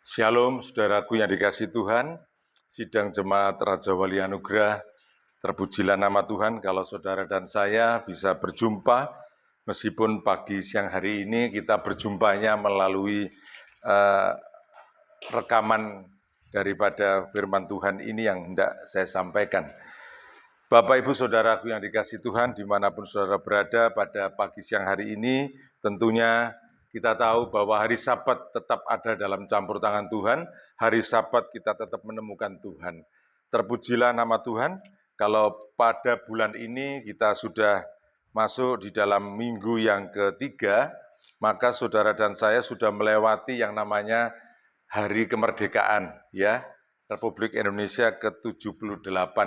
Shalom, saudaraku yang dikasihi Tuhan, sidang jemaat Raja Wali Anugerah, terpujilah nama Tuhan kalau saudara dan saya bisa berjumpa, meskipun pagi siang hari ini kita berjumpanya melalui rekaman daripada firman Tuhan ini yang hendak saya sampaikan. Bapak, Ibu, Saudaraku yang dikasihi Tuhan, dimanapun saudara berada pada pagi siang hari ini, tentunya kita tahu bahwa hari Sabat tetap ada dalam campur tangan Tuhan, hari Sabat kita tetap menemukan Tuhan. Terpujilah nama Tuhan, kalau pada bulan ini kita sudah masuk di dalam minggu yang ketiga, maka saudara dan saya sudah melewati yang namanya Hari Kemerdekaan, ya, Republik Indonesia ke-78.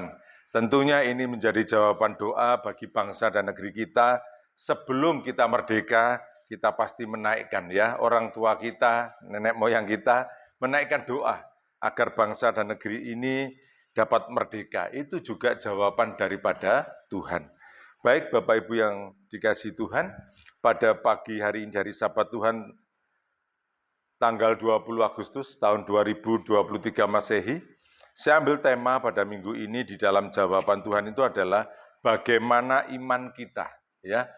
Tentunya ini menjadi jawaban doa bagi bangsa dan negeri kita. Sebelum kita merdeka, kita pasti menaikkan ya, orang tua kita, nenek moyang kita, menaikkan doa agar bangsa dan negeri ini dapat merdeka. Itu juga jawaban daripada Tuhan. Baik Bapak Ibu yang dikasihi Tuhan, pada pagi hari ini hari Sabat Tuhan, tanggal 20 Agustus tahun 2023 Masehi, saya ambil tema pada minggu ini di dalam jawaban Tuhan itu adalah bagaimana iman kita, ya.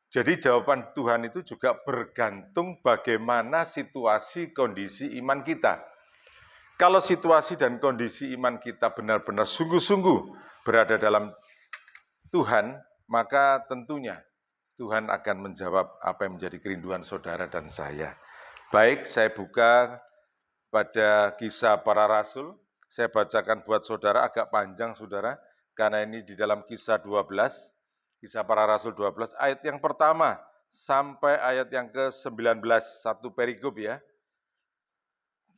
Jadi jawaban Tuhan itu juga bergantung bagaimana situasi kondisi iman kita. Kalau situasi dan kondisi iman kita benar-benar sungguh-sungguh berada dalam Tuhan, maka tentunya Tuhan akan menjawab apa yang menjadi kerinduan saudara dan saya. Baik, saya buka pada Kisah Para Rasul. Saya bacakan buat saudara, agak panjang saudara, karena ini di dalam Kisah 12, Kisah Para Rasul 12, ayat yang pertama sampai ayat yang ke-19, satu perikop ya.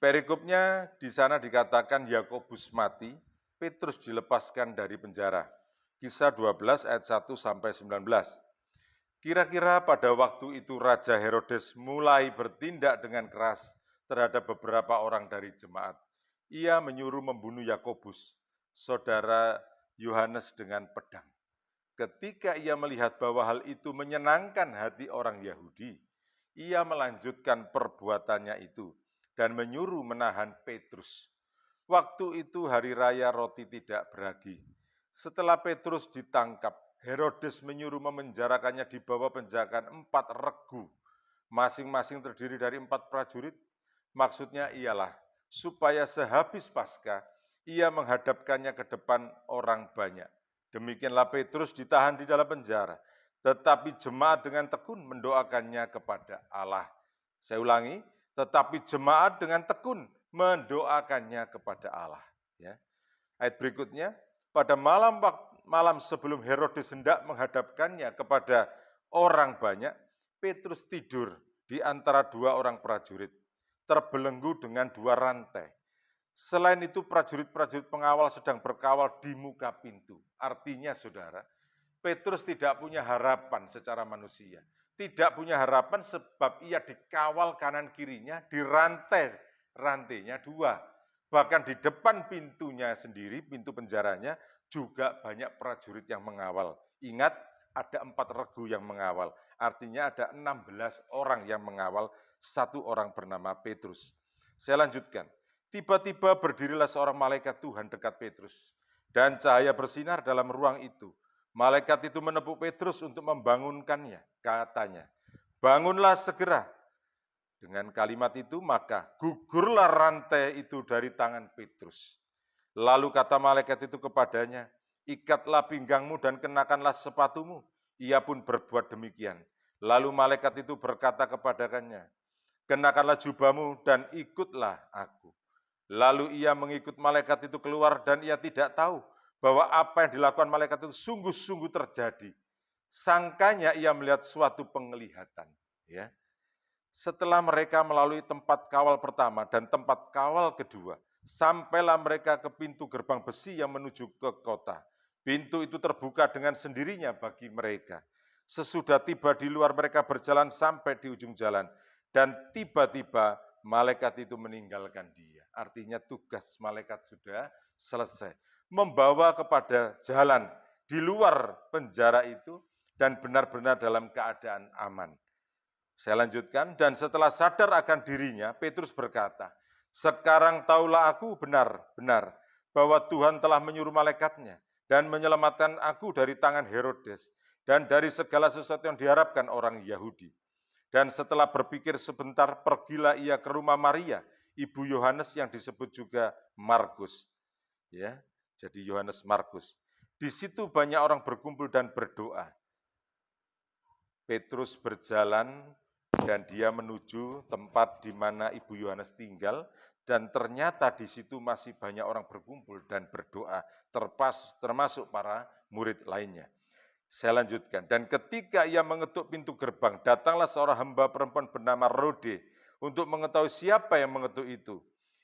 Perikopnya di sana dikatakan Yakobus mati, Petrus dilepaskan dari penjara. Kisah 12 ayat 1 sampai 19. Kira-kira pada waktu itu Raja Herodes mulai bertindak dengan keras terhadap beberapa orang dari jemaat. Ia menyuruh membunuh Yakobus, saudara Yohanes dengan pedang. Ketika ia melihat bahwa hal itu menyenangkan hati orang Yahudi, ia melanjutkan perbuatannya itu dan menyuruh menahan Petrus. Waktu itu hari raya roti tidak beragi. Setelah Petrus ditangkap, Herodes menyuruh memenjarakannya di bawah penjagaan 4 regu, masing-masing terdiri dari 4 prajurit. Maksudnya ialah supaya sehabis Paskah ia menghadapkannya ke depan orang banyak. Demikianlah Petrus ditahan di dalam penjara, tetapi jemaat dengan tekun mendoakannya kepada Allah. Saya ulangi, tetapi jemaat dengan tekun mendoakannya kepada Allah. Ya. Ayat berikutnya, pada malam sebelum Herodes hendak menghadapkannya kepada orang banyak, Petrus tidur di antara 2 orang prajurit, terbelenggu dengan 2 rantai. Selain itu prajurit-prajurit pengawal sedang berkawal di muka pintu. Artinya saudara, Petrus tidak punya harapan secara manusia. Tidak punya harapan sebab ia dikawal kanan kirinya, dirantai rantainya 2. Bahkan di depan pintunya sendiri, pintu penjaranya, juga banyak prajurit yang mengawal. Ingat, ada 4 regu yang mengawal. Artinya ada 16 orang yang mengawal, 1 orang bernama Petrus. Saya lanjutkan. Tiba-tiba berdirilah seorang malaikat Tuhan dekat Petrus, dan cahaya bersinar dalam ruang itu. Malaikat itu menepuk Petrus untuk membangunkannya, katanya, bangunlah segera. Dengan kalimat itu maka gugurlah rantai itu dari tangan Petrus. Lalu kata malaikat itu kepadanya, ikatlah pinggangmu dan kenakanlah sepatumu. Ia pun berbuat demikian. Lalu malaikat itu berkata kepadanya, kenakanlah jubahmu dan ikutlah aku. Lalu ia mengikut malaikat itu keluar dan ia tidak tahu bahwa apa yang dilakukan malaikat itu sungguh-sungguh terjadi. Sangkanya ia melihat suatu penglihatan. Ya. Setelah mereka melalui tempat kawal pertama dan tempat kawal kedua, sampailah mereka ke pintu gerbang besi yang menuju ke kota. Pintu itu terbuka dengan sendirinya bagi mereka. Sesudah tiba di luar, mereka berjalan sampai di ujung jalan, dan tiba-tiba malaikat itu meninggalkan dia. Artinya tugas malaikat sudah selesai. Membawa kepada jalan di luar penjara itu dan benar-benar dalam keadaan aman. Saya lanjutkan, dan setelah sadar akan dirinya, Petrus berkata, Sekarang taulah aku benar-benar bahwa Tuhan telah menyuruh malaikatnya dan menyelamatkan aku dari tangan Herodes dan dari segala sesuatu yang diharapkan orang Yahudi. Dan setelah berpikir sebentar, pergilah ia ke rumah Maria, ibu Yohanes yang disebut juga Markus. Ya, jadi Yohanes Markus. Di situ banyak orang berkumpul dan berdoa. Petrus berjalan dan dia menuju tempat di mana Ibu Yohanes tinggal, dan ternyata di situ masih banyak orang berkumpul dan berdoa, termasuk para murid lainnya. Saya lanjutkan, dan ketika ia mengetuk pintu gerbang, datanglah seorang hamba perempuan bernama Rode untuk mengetahui siapa yang mengetuk itu.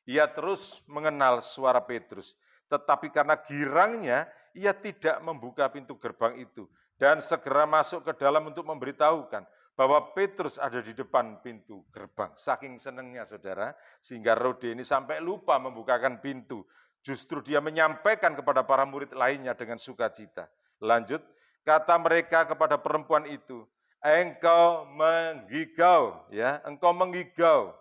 Ia terus mengenal suara Petrus, tetapi karena girangnya, ia tidak membuka pintu gerbang itu, dan segera masuk ke dalam untuk memberitahukan bahwa Petrus ada di depan pintu gerbang. Saking senangnya saudara, sehingga Rode ini sampai lupa membukakan pintu. Justru dia menyampaikan kepada para murid lainnya dengan sukacita. Lanjut, kata mereka kepada perempuan itu, engkau menggigau, ya, engkau menggigau.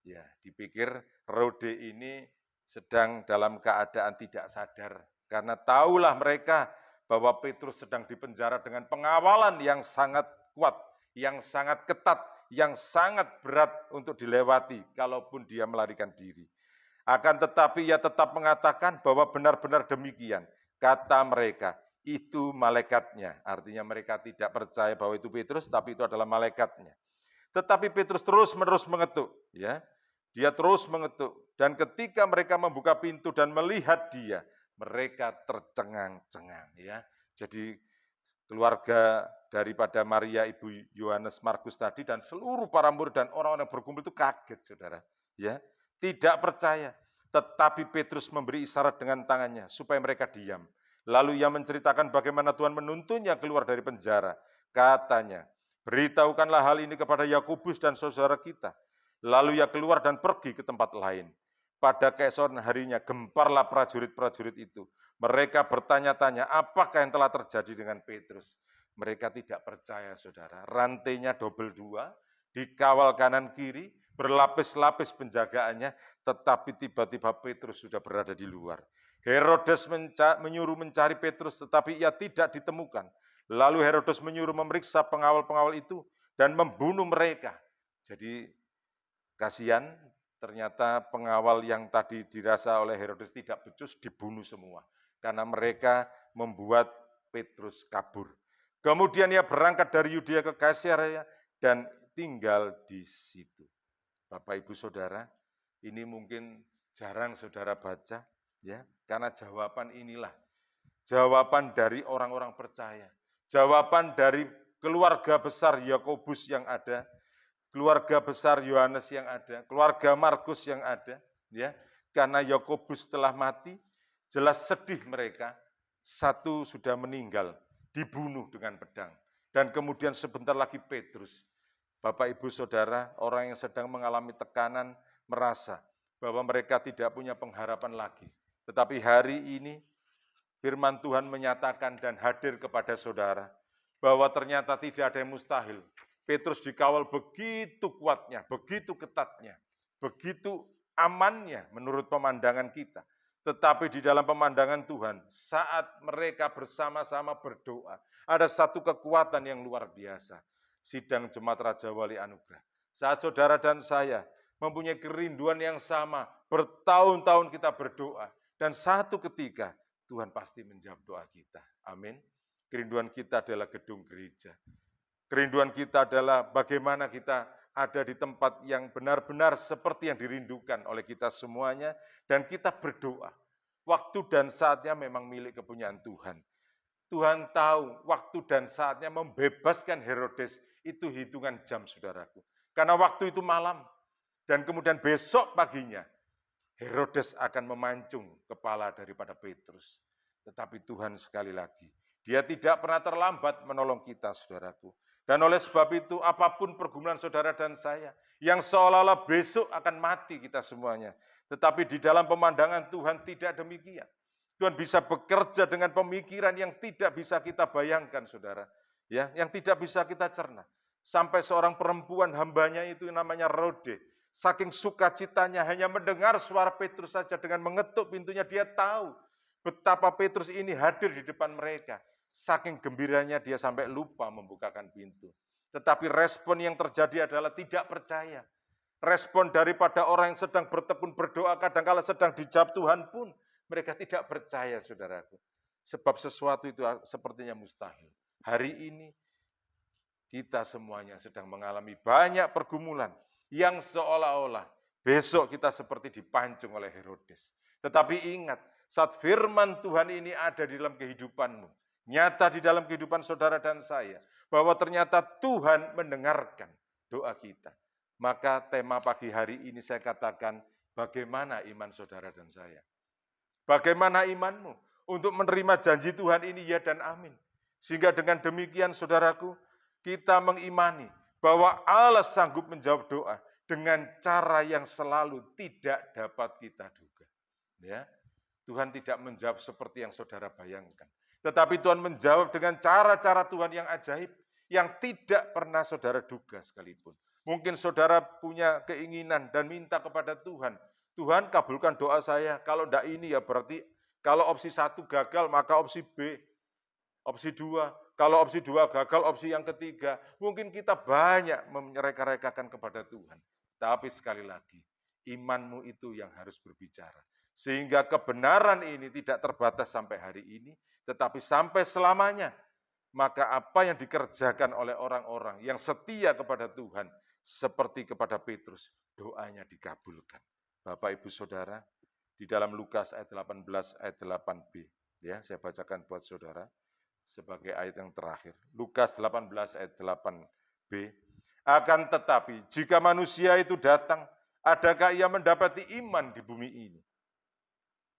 Ya, dipikir Rode ini sedang dalam keadaan tidak sadar, karena tahulah mereka bahwa Petrus sedang dipenjara dengan pengawalan yang sangat kuat, yang sangat ketat, yang sangat berat untuk dilewati kalaupun dia melarikan diri. Akan tetapi ia tetap mengatakan bahwa benar-benar demikian. Kata mereka, itu malaikatnya. Artinya mereka tidak percaya bahwa itu Petrus, tapi itu adalah malaikatnya. Tetapi Petrus terus-menerus mengetuk, ya. Dia terus mengetuk, dan ketika mereka membuka pintu dan melihat dia, mereka tercengang-cengang, ya. Jadi keluarga daripada Maria ibu Yohanes Markus tadi dan seluruh para murid dan orang-orang yang berkumpul itu kaget, saudara, ya. Tidak percaya, tetapi Petrus memberi isyarat dengan tangannya supaya mereka diam. Lalu ia menceritakan bagaimana Tuhan menuntunnya keluar dari penjara. Katanya, beritahukanlah hal ini kepada Yakobus dan saudara kita. Lalu ia keluar dan pergi ke tempat lain. Pada keesokan harinya gemparlah prajurit-prajurit itu. Mereka bertanya-tanya, apakah yang telah terjadi dengan Petrus? Mereka tidak percaya, saudara. Rantainya double 2, dikawal kanan kiri, berlapis-lapis penjagaannya, tetapi tiba-tiba Petrus sudah berada di luar. Herodes menyuruh mencari Petrus, tetapi ia tidak ditemukan. Lalu Herodes menyuruh memeriksa pengawal-pengawal itu dan membunuh mereka. Jadi kasihan, ternyata pengawal yang tadi dirasa oleh Herodes tidak becus dibunuh semua. Karena mereka membuat Petrus kabur. Kemudian ia berangkat dari Yudea ke Kaisarea dan tinggal di situ. Bapak, Ibu, Saudara, ini mungkin jarang saudara baca, ya, karena jawaban inilah. Jawaban dari orang-orang percaya. Jawaban dari keluarga besar Yakobus yang ada, keluarga besar Yohanes yang ada, keluarga Markus yang ada, ya. Karena Yakobus telah mati, jelas sedih mereka. Satu sudah meninggal, dibunuh dengan pedang. Dan kemudian sebentar lagi Petrus. Bapak, Ibu, Saudara, orang yang sedang mengalami tekanan merasa bahwa mereka tidak punya pengharapan lagi. Tetapi hari ini firman Tuhan menyatakan dan hadir kepada saudara bahwa ternyata tidak ada yang mustahil. Petrus dikawal begitu kuatnya, begitu ketatnya, begitu amannya menurut pemandangan kita. Tetapi di dalam pemandangan Tuhan, saat mereka bersama-sama berdoa, ada satu kekuatan yang luar biasa. Sidang Jemaat Raja Wali Anugerah. Saat saudara dan saya mempunyai kerinduan yang sama, bertahun-tahun kita berdoa, dan satu ketika Tuhan pasti menjawab doa kita. Amin. Kerinduan kita adalah gedung gereja. Kerinduan kita adalah bagaimana kita ada di tempat yang benar-benar seperti yang dirindukan oleh kita semuanya, dan kita berdoa. Waktu dan saatnya memang milik kepunyaan Tuhan. Tuhan tahu waktu dan saatnya membebaskan Herodes itu hitungan jam, saudaraku. Karena waktu itu malam, dan kemudian besok paginya, Herodes akan memancung kepala daripada Petrus. Tetapi Tuhan sekali lagi, dia tidak pernah terlambat menolong kita, saudaraku. Dan oleh sebab itu, apapun pergumulan saudara dan saya, yang seolah-olah besok akan mati kita semuanya. Tetapi di dalam pemandangan Tuhan tidak demikian. Tuhan bisa bekerja dengan pemikiran yang tidak bisa kita bayangkan, saudara. Ya, yang tidak bisa kita cerna. Sampai seorang perempuan hambanya itu namanya Rode. Saking sukacitanya hanya mendengar suara Petrus saja dengan mengetuk pintunya, dia tahu betapa Petrus ini hadir di depan mereka. Saking gembiranya dia sampai lupa membukakan pintu. Tetapi respon yang terjadi adalah tidak percaya. Respon daripada orang yang sedang bertekun berdoa, kadangkala sedang dijawab Tuhan pun, mereka tidak percaya, saudaraku. Sebab sesuatu itu sepertinya mustahil. Hari ini, kita semuanya sedang mengalami banyak pergumulan yang seolah-olah besok kita seperti dipancung oleh Herodes. Tetapi ingat, saat firman Tuhan ini ada di dalam kehidupanmu, nyata di dalam kehidupan saudara dan saya, bahwa ternyata Tuhan mendengarkan doa kita. Maka tema pagi hari ini saya katakan, bagaimana iman saudara dan saya? Bagaimana imanmu untuk menerima janji Tuhan ini, ya dan amin. Sehingga dengan demikian saudaraku, kita mengimani bahwa Allah sanggup menjawab doa dengan cara yang selalu tidak dapat kita duga. Ya, Tuhan tidak menjawab seperti yang saudara bayangkan. Tetapi Tuhan menjawab dengan cara-cara Tuhan yang ajaib, yang tidak pernah saudara duga sekalipun. Mungkin saudara punya keinginan dan minta kepada Tuhan, Tuhan kabulkan doa saya, kalau tidak ini ya berarti kalau opsi 1 gagal maka opsi B, opsi 2, kalau opsi 2 gagal opsi yang ketiga. Mungkin kita banyak mereka-rekakan kepada Tuhan. Tapi sekali lagi, imanmu itu yang harus berbicara. Sehingga kebenaran ini tidak terbatas sampai hari ini, tetapi sampai selamanya. Maka apa yang dikerjakan oleh orang-orang yang setia kepada Tuhan, seperti kepada Petrus, doanya dikabulkan. Bapak, Ibu, Saudara, di dalam Lukas ayat 18, ayat 8b. Ya, saya bacakan buat saudara sebagai ayat yang terakhir. Lukas 18 ayat 8b. Akan tetapi, jika manusia itu datang, adakah ia mendapati iman di bumi ini?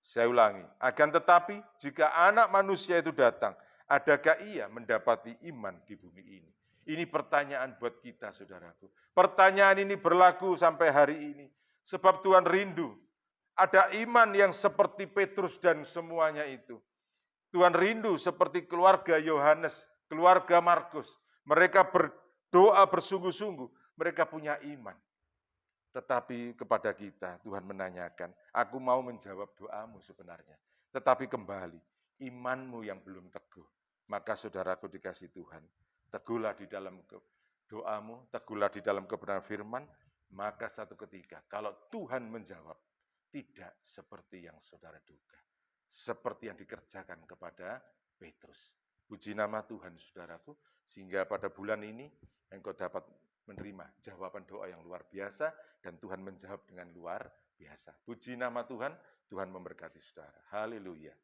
Saya ulangi, akan tetapi jika anak manusia itu datang, adakah ia mendapati iman di bumi ini? Ini pertanyaan buat kita, saudaraku. Pertanyaan ini berlaku sampai hari ini. Sebab Tuhan rindu ada iman yang seperti Petrus dan semuanya itu. Tuhan rindu seperti keluarga Yohanes, keluarga Markus. Mereka berdoa bersungguh-sungguh, mereka punya iman. Tetapi kepada kita, Tuhan menanyakan, aku mau menjawab doamu sebenarnya. Tetapi kembali, imanmu yang belum teguh. Maka saudaraku dikasih Tuhan, teguhlah di dalam doamu, teguhlah di dalam kebenaran firman, maka satu ketika, kalau Tuhan menjawab, tidak seperti yang saudara duga. Seperti yang dikerjakan kepada Petrus. Puji nama Tuhan, saudaraku, sehingga pada bulan ini, engkau dapat menerima jawaban doa yang luar biasa, dan Tuhan menjawab dengan luar biasa. Puji nama Tuhan, Tuhan memberkati saudara. Haleluya.